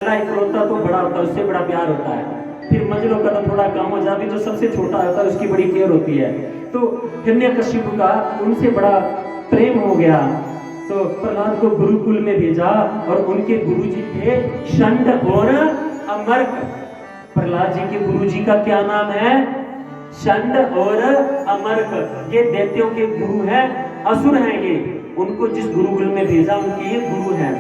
इकलौता तो बड़ा होता है, उससे बड़ा प्यार होता है। फिर मंझलों का तो थोड़ा कम हो जाती, जो सबसे छोटा होता है उसकी बड़ी केयर होती है। तो हिरण्यकशिपु का उनसे बड़ा प्रेम हो गया, तो प्रहलाद को गुरुकुल में भेजा और उनके गुरुजी थे षंड और अमर्क। प्रहलाद जी के गुरुजी का क्या नाम है? षंड और अमर्क। ये दैत्यों के गुरु हैं, असुर हैं ये। उनको जिस गुरुकुल में भेजा उनके ये गुरु हैं।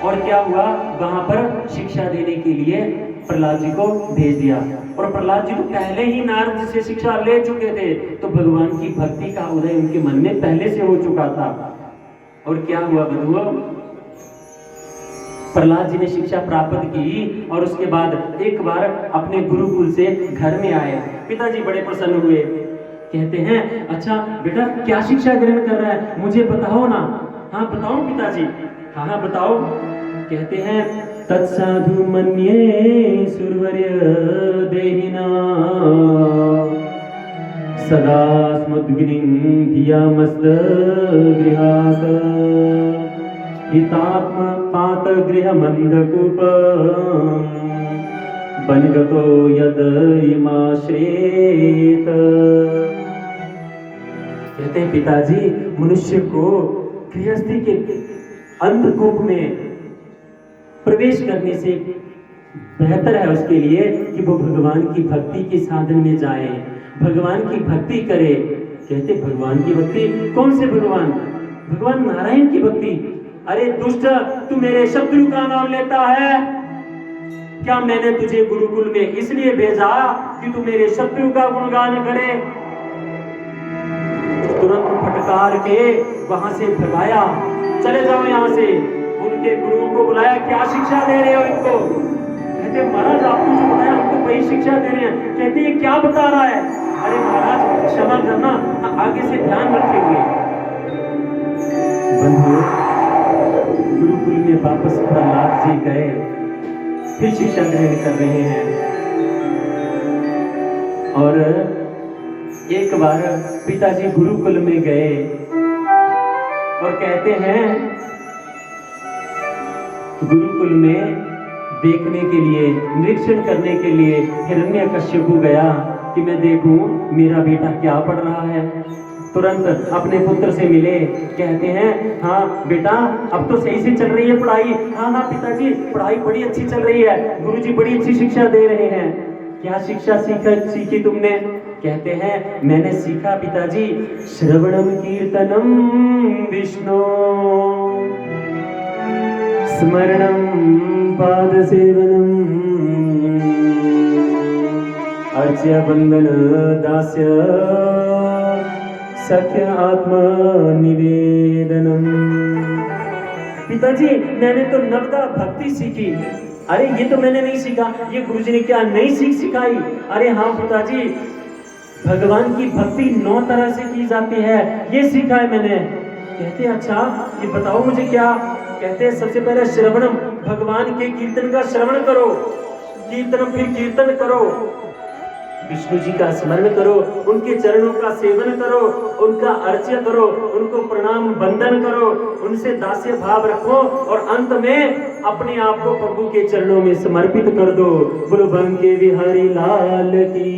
और क्या हुआ, वहां पर शिक्षा देने के लिए प्रहलाद जी को भेज दिया। और प्रहलाद जी तो पहले ही नारद से शिक्षा ले चुके थे, तो भगवान की भक्ति का उदय उनके मन में पहले से हो चुका था। और क्या हुआ बंधुओं, प्रहलाद जी ने शिक्षा प्राप्त की और उसके बाद एक बार अपने गुरुकुल से घर में आए। पिताजी बड़े प्रसन्न हुए, कहते हैं अच्छा बेटा क्या शिक्षा ग्रहण कर रहा है, मुझे बताओ ना। हाँ बताओ पिताजी। हाँ बताओ। कहते हैं तत्साधु मन्ये सुरवर्य देहिना सदा स्मुद्ग्निं धियामस्त गृहात् हितात्म पात गृह मंदकूप बनगतो यद इमाश्रेत। कहते हैं पिताजी, मनुष्य को गृहस्थी के अंधकूप में प्रवेश करने से बेहतर है उसके लिए कि वो भगवान की भक्ति के साधन में जाए, भगवान की भक्ति करे। कहते भगवान की भक्ति? कौन से भगवान? भगवान नारायण की भक्ति। अरे दुष्ट, तू मेरे शत्रु का नाम लेता है क्या? मैंने तुझे गुरुकुल में इसलिए भेजा कि तू मेरे शत्रु का गुणगान करे। तुरंत फटकार के वहां से भगाया, चले जाओ यहाँ से। उनके गुरु को बुलाया, क्या शिक्षा दे रहे हो इनको? कहते महाराज आपको जो बताया हमको वही शिक्षा दे रहे हैं। कहते ये क्या बता रहा है? अरे महाराज क्षमा करना, आगे से ध्यान रखेंगे। बंधु, गुरुकुल में वापस प्रहलाद जी गए, फिर शिक्षा ग्रहण कर रहे हैं। और एक बार पिताजी गुरुकुल में गए और कहते हैं गुरुकुल में देखने के लिए, निरीक्षण करने के लिए हिरण्यकशिपु गया कि मैं देखूं मेरा बेटा क्या पढ़ रहा है। तुरंत अपने पुत्र से मिले, कहते हैं हाँ बेटा अब तो सही से चल रही है पढ़ाई। हाँ पिताजी पढ़ाई बड़ी अच्छी चल रही है, गुरुजी बड़ी अच्छी शिक्षा दे रहे हैं। क्या शिक्षा सीखी तुमने? कहते हैं मैंने सीखा पिताजी, श्रवणम कीर्तनम विष्णु स्मरणम पाद सेवनम अर्च्य बंदन दास्य सख्य आत्म निवेदनम। पिताजी मैंने तो नवदा भक्ति सीखी। अरे ये तो मैंने नहीं सीखा, ये गुरुजी ने क्या नई सीख सिखाई? अरे हाँ पिताजी, भगवान की भक्ति 9 तरह से की जाती है, ये सीखा है मैंने। कहते अच्छा ये बताओ मुझे क्या? कहते हैं सबसे पहले श्रवणम, भगवान के कीर्तन का श्रवण करो, कीर्तनम फिर कीर्तन करो, विष्णु जी का स्मरण करो, उनके चरणों का सेवन करो, उनका अर्चय करो, उनको प्रणाम वंदन करो, उनसे दास्य भाव रखो और अंत में अपने आप को प्रभु के चरणों में समर्पित कर दो। बोलो बंके बिहारी लाल की।